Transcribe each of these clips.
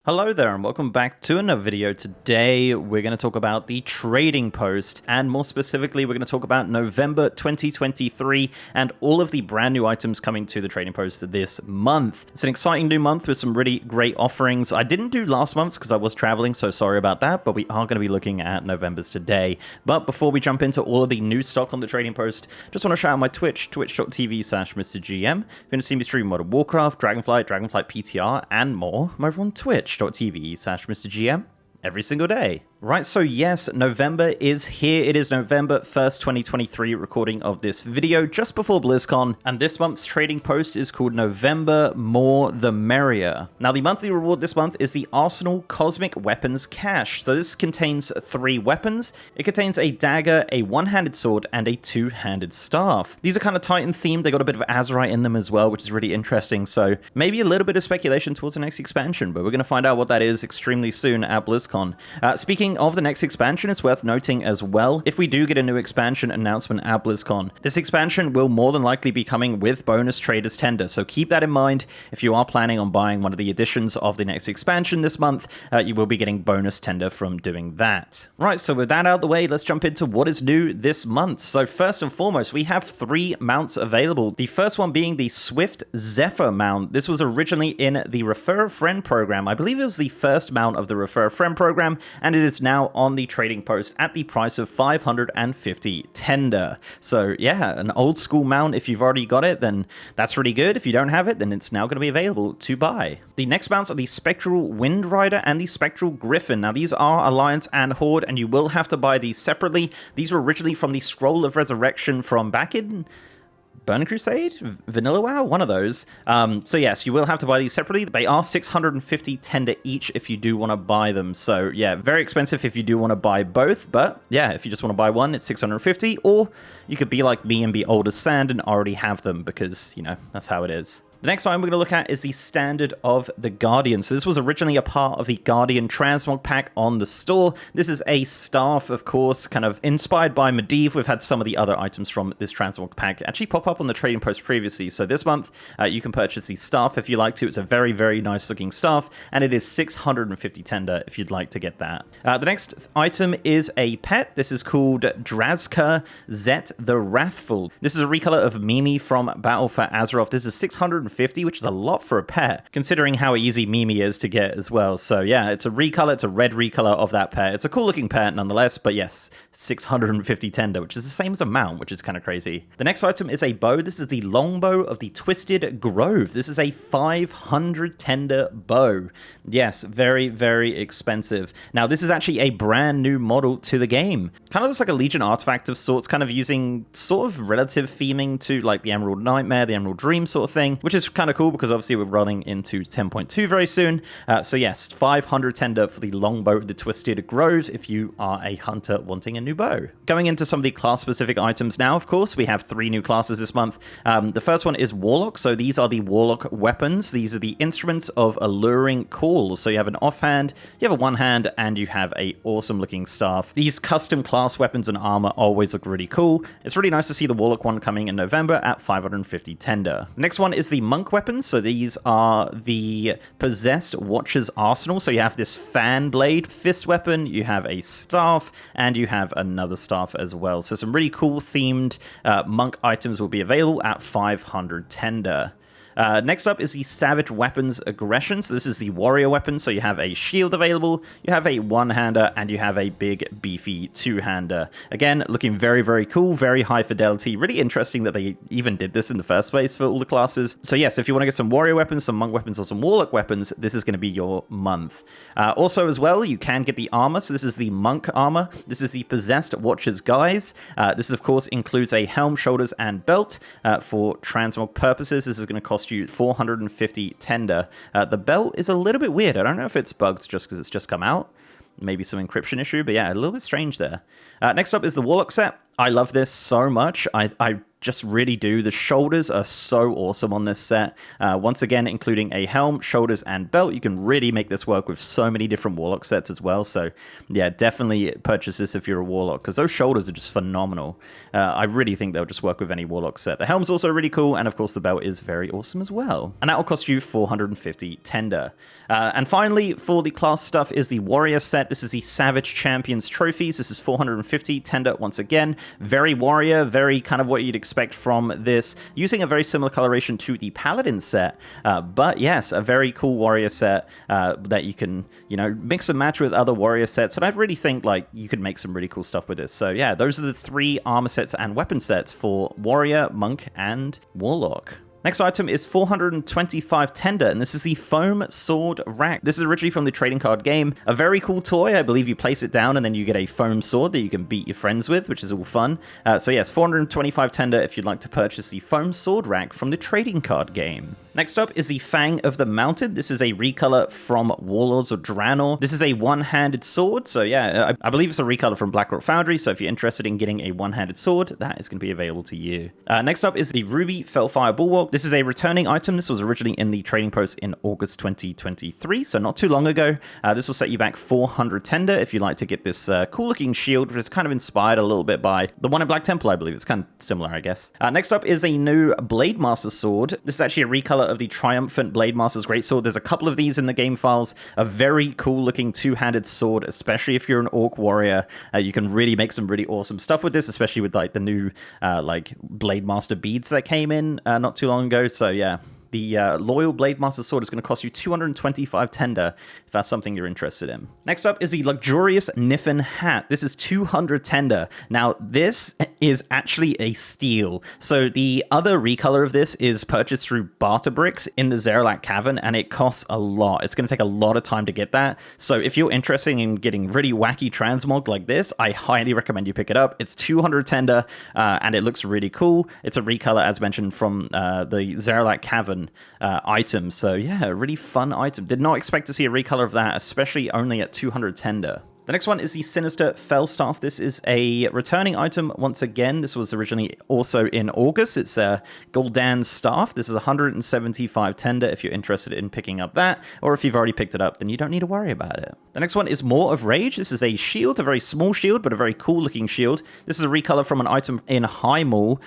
Hello there and welcome back to another video. Today we're going to talk about the trading post, and more specifically we're going to talk about November 2023 and all of the brand new items coming to the trading post this month. It's an exciting new month with some really great offerings. I didn't do last month's because I was traveling, so sorry about that, but we are going to be looking at November's today. But before we jump into all of the new stock on the trading post, just want to shout out my Twitch, twitch.tv/MrGM. If you want to see me stream Modern Warcraft, Dragonflight PTR, and more, I'm over on twitch.tv/MrGM every single day. Right, so yes, November is here. It is November 1st, 2023, recording of this video just before BlizzCon, and this month's trading post is called November More the Merrier. Now, the monthly reward this month is the Arsenal Cosmic Weapons Cache. So this contains 3 weapons. It contains a dagger, a one-handed sword, and a two-handed staff. These are kind of Titan themed. They got a bit of Azerite in them as well, which is really interesting. So maybe a little bit of speculation towards the next expansion, but we're going to find out what that is extremely soon at BlizzCon. Speaking of the next expansion, it's worth noting as well, if we do get a new expansion announcement at BlizzCon, this expansion will more than likely be coming with bonus traders tender, so keep that in mind. If you are planning on buying one of the editions of the next expansion this month, you will be getting bonus tender from doing that. Right, so with that out of the way, let's jump into what is new this month. So first and foremost, we have 3 mounts available. The first one being the Swift Zephyr mount. This was originally in the Refer a Friend program. I believe it was the first mount of the Refer a Friend program, and it is now on the trading post at the price of 550 tender. So yeah, an old school mount. If you've already got it, then that's really good. If you don't have it, then it's now going to be available to buy. The next mounts are the Spectral Wind Rider and the Spectral Griffin. Now these are Alliance and Horde, and you will have to buy these separately. These were originally from the Scroll of Resurrection from back in Burning Crusade? Vanilla WoW? One of those. So yes, you will have to buy these separately. They are 650 tender each if you do want to buy them. So yeah, very expensive if you do want to buy both. But yeah, if you just want to buy one, it's 650. Or you could be like me and be old as sand and already have them because, you know, that's how it is. The next item we're going to look at is the Standard of the Guardian. So this was originally a part of the Guardian Transmog pack on the store. This is a staff, of course, kind of inspired by Medivh. We've had some of the other items from this Transmog pack actually pop up on the trading post previously. So this month, you can purchase the staff if you like to. It's a very, very nice looking staff, and it is 650 tender if you'd like to get that. The next item is a pet. This is called Drazka Zet the Wrathful. This is a recolor of Mimi from Battle for Azeroth. This is 650, which is a lot for a pet, considering how easy Mimi is to get as well. So yeah, it's a recolor, it's a red recolor of that pet. It's a cool looking pet nonetheless, but yes, 650 tender, which is the same as a mount, which is kind of crazy. The next item is a bow. This is the longbow of the Twisted Grove. This is a 500 tender bow. Yes, very, very expensive. Now, this is actually a brand new model to the game. Kind of looks like a Legion artifact of sorts, kind of using sort of relative theming to like the Emerald Nightmare, the Emerald Dream sort of thing, which is kind of cool because obviously we're running into 10.2 very soon. So yes, 500 tender for the longbow of the Twisted Grove if you are a hunter wanting a new bow. Going into some of the class-specific items now, of course, we have 3 new classes this month. The first one is Warlock. So these are the Warlock weapons. These are the instruments of alluring call. So you have an offhand, you have a one-hand, and you have a awesome-looking staff. These custom class weapons and armor always look really cool. It's really nice to see the Warlock one coming in November at 550 tender. Next one is the Monk weapons. So these are the Possessed Watcher's Arsenal. So you have this fan blade fist weapon, you have a staff, and you have another staff as well. So some really cool themed monk items will be available at 500 tender. Next up is the Savage Weapons Aggression. So this is the warrior weapon. So you have a shield available, you have a one-hander, and you have a big beefy two-hander. Again, looking very, very cool, very high fidelity. Really interesting that they even did this in the first place for all the classes. So yes, if you want to get some warrior weapons, some monk weapons, or some warlock weapons, this is going to be your month. Also as well, you can get the armor. So this is the monk armor. This is the Possessed Watcher's Guise. This of course includes a helm, shoulders, and belt for transmog purposes. This is going to cost you 450 tender. The belt is a little bit weird. I don't know if it's bugged just because it's just come out. Maybe some encryption issue, but yeah, a little bit strange there. Next up is the Warlock set. I love this so much. I just really do. The shoulders are so awesome on this set. Once again, including a helm, shoulders, and belt. You can really make this work with so many different Warlock sets as well. So yeah, definitely purchase this if you're a Warlock, because those shoulders are just phenomenal. I really think they'll just work with any Warlock set. The helm's also really cool, and of course the belt is very awesome as well. And that will cost you 450 tender. And finally, for the class stuff is the Warrior set. This is the Savage Champions trophies. This is 450 tender once again. Very Warrior, very kind of what you'd expect from this, using a very similar coloration to the Paladin set. But yes, a very cool Warrior set that you can, you know, mix and match with other Warrior sets. And I really think like you could make some really cool stuff with this. So yeah, those are the 3 armor sets and weapon sets for Warrior, Monk, and Warlock. Next item is 425 tender, and this is the Foam Sword Rack. This is originally from the trading card game. A very cool toy. I believe you place it down and then you get a foam sword that you can beat your friends with, which is all fun. So yes, 425 tender if you'd like to purchase the Foam Sword Rack from the trading card game. Next up is the Fang of the Mounted. This is a recolor from Warlords of Draenor. This is a one-handed sword, so yeah, I believe it's a recolor from Blackrock Foundry, so if you're interested in getting a one-handed sword, that is going to be available to you. Next up is the Ruby Felfire Bulwark. This is a returning item. This was originally in the trading post in August 2023, so not too long ago. This will set you back 400 tender if you'd like to get this cool-looking shield, which is kind of inspired a little bit by the one in Black Temple, I believe. It's kind of similar, I guess. Next up is a new Blade Master sword. This is actually a recolor of the Triumphant Blade Master's Greatsword. There's a couple of these in the game files. A very cool-looking two-handed sword, especially if you're an Orc Warrior. You can really make some really awesome stuff with this, especially with like the new like Blade Master beads that came in not too long ago. So yeah, the Loyal Blade Master Sword is going to cost you 225 tender if that's something you're interested in. Next up is the Luxurious Niffin Hat. This is 200 tender. Now, this is actually a steal. So the other recolor of this is purchased through Barter Bricks in the Zerlak Cavern, and it costs a lot. It's going to take a lot of time to get that. So if you're interested in getting really wacky transmog like this, I highly recommend you pick it up. It's 200 tender, and it looks really cool. It's a recolor, as mentioned, from the Zerlak Cavern item. So yeah, a really fun item. Did not expect to see a recolor of that, especially only at 200 tender. The next one is the Sinister Fellstaff. This is a returning item once again. This was originally also in August. It's a Gul'dan's Staff. This is 175 tender if you're interested in picking up that, or if you've already picked it up, then you don't need to worry about it. The next one is More of Rage. This is a shield, a very small shield, but a very cool looking shield. This is a recolor from an item in High Maul.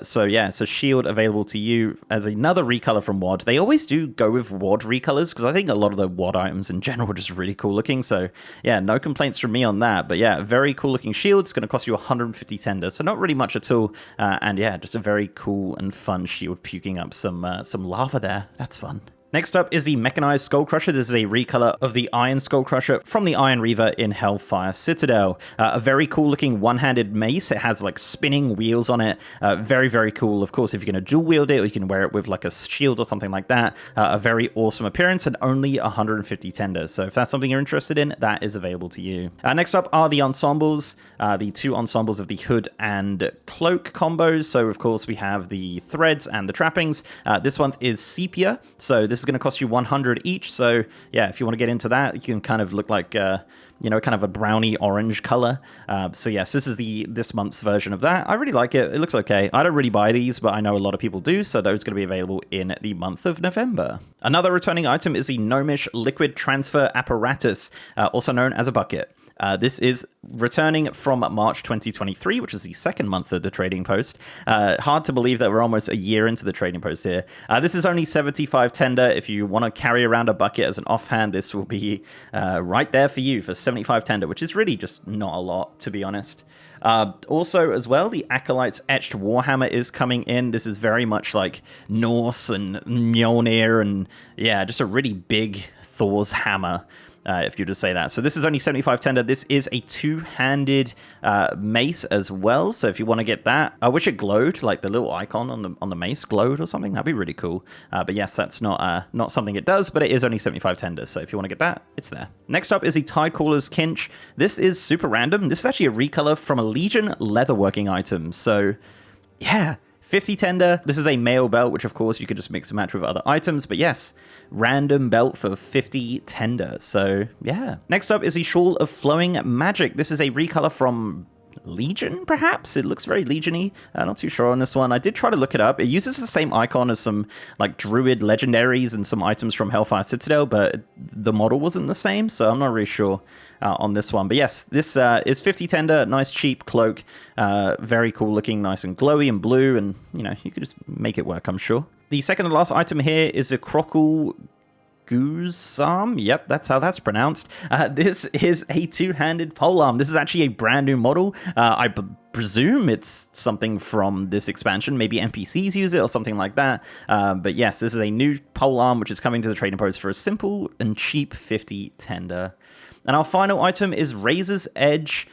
So yeah, it's a shield available to you as another recolor from WoD. They always do go with WoD recolors, because I think a lot of the WoD items in general are just really cool looking. So yeah, no complaints from me on that. But yeah, very cool looking shield. It's going to cost you 150 tender, so not really much at all. And yeah, just a very cool and fun shield puking up some lava there. That's fun. Next up is the Mechanized Skull Crusher. This is a recolor of the Iron Skull Crusher from the Iron Reaver in Hellfire Citadel. A very cool looking one-handed mace. It has like spinning wheels on it. Very, very cool. Of course, if you're going to dual wield it, or you can wear it with like a shield or something like that. A very awesome appearance, and only 150 tender. So if that's something you're interested in, that is available to you. Next up are the ensembles. The two ensembles of the hood and cloak combos. So of course we have the threads and the trappings. This one is Sepia. So this is going to cost you 100 each. So yeah, if you want to get into that, you can kind of look like you know, kind of a browny orange color. So yes, this is this month's version of that. I really like it. It looks okay. I don't really buy these, but I know a lot of people do, so those are going to be available in the month of November. Another returning item is the Gnomish Liquid Transfer Apparatus, also known as a bucket. This is returning from March 2023, which is the second month of the trading post. Hard to believe that we're almost a year into the trading post here. This is only 75 tender. If you want to carry around a bucket as an offhand, this will be right there for you for 75 tender, which is really just not a lot, to be honest. Also, as well, the Acolyte's Etched Warhammer is coming in. This is very much like Norse and Mjolnir, and yeah, just a really big Thor's hammer. If you just say that. So this is only 75 tender. This is a two-handed mace as well. So if you want to get that, I wish it glowed, like the little icon on the mace glowed or something. That'd be really cool. But yes, that's not something it does, but it is only 75 tender. So if you want to get that, it's there. Next up is the Tidecaller's Kinch. This is super random. This is actually a recolor from a Legion leatherworking item. So yeah, 50 tender. This is a mail belt, which of course you could just mix and match with other items. But yes, random belt for 50 tender. So yeah. Next up is the Shawl of Flowing Magic. This is a recolor from Legion, perhaps? It looks very Legion-y. Not too sure on this one. I did try to look it up. It uses the same icon as some like Druid legendaries and some items from Hellfire Citadel, but the model wasn't the same, so I'm not really sure on this one. But yes, this is 50 tender, nice cheap cloak, very cool looking, nice and glowy and blue, and you know, you could just make it work, I'm sure. The second and last item here is a Crockle Goosarm. Yep, that's how that's pronounced. This is a two-handed polearm. This is actually a brand new model. I presume it's something from this expansion. Maybe NPCs use it or something like that. But yes, this is a new polearm which is coming to the trading post for a simple and cheap 50 tender. And our final item is Razor's Edge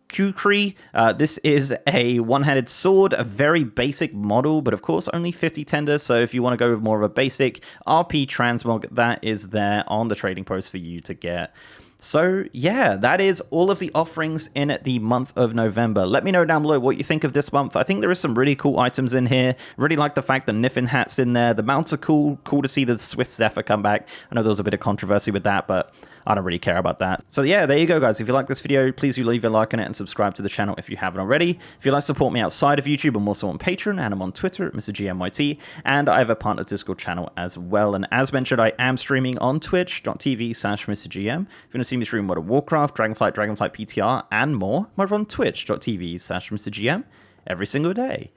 Kukri. This is a one-handed sword, a very basic model, but of course only 50 tender, so if you want to go with more of a basic RP transmog, that is there on the trading post for you to get. So yeah, that is all of the offerings in the month of November. Let me know down below what you think of this month. I think there is some really cool items in here. Really like the fact that Niffin Hat's in there. The mounts are cool. Cool to see the Swift Zephyr come back. I know there was a bit of controversy with that, but I don't really care about that. So yeah, there you go, guys. If you like this video, please do leave a like on it and subscribe to the channel if you haven't already. If you'd like to support me outside of YouTube, I'm also on Patreon and I'm on Twitter at MrGMYT, and I have a partner Discord channel as well. And as mentioned, I am streaming on twitch.tv/MrGM. If you want to see me stream World of Warcraft, Dragonflight PTR, and more, I'm over on twitch.tv/MrGM every single day.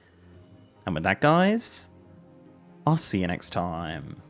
And with that, guys, I'll see you next time.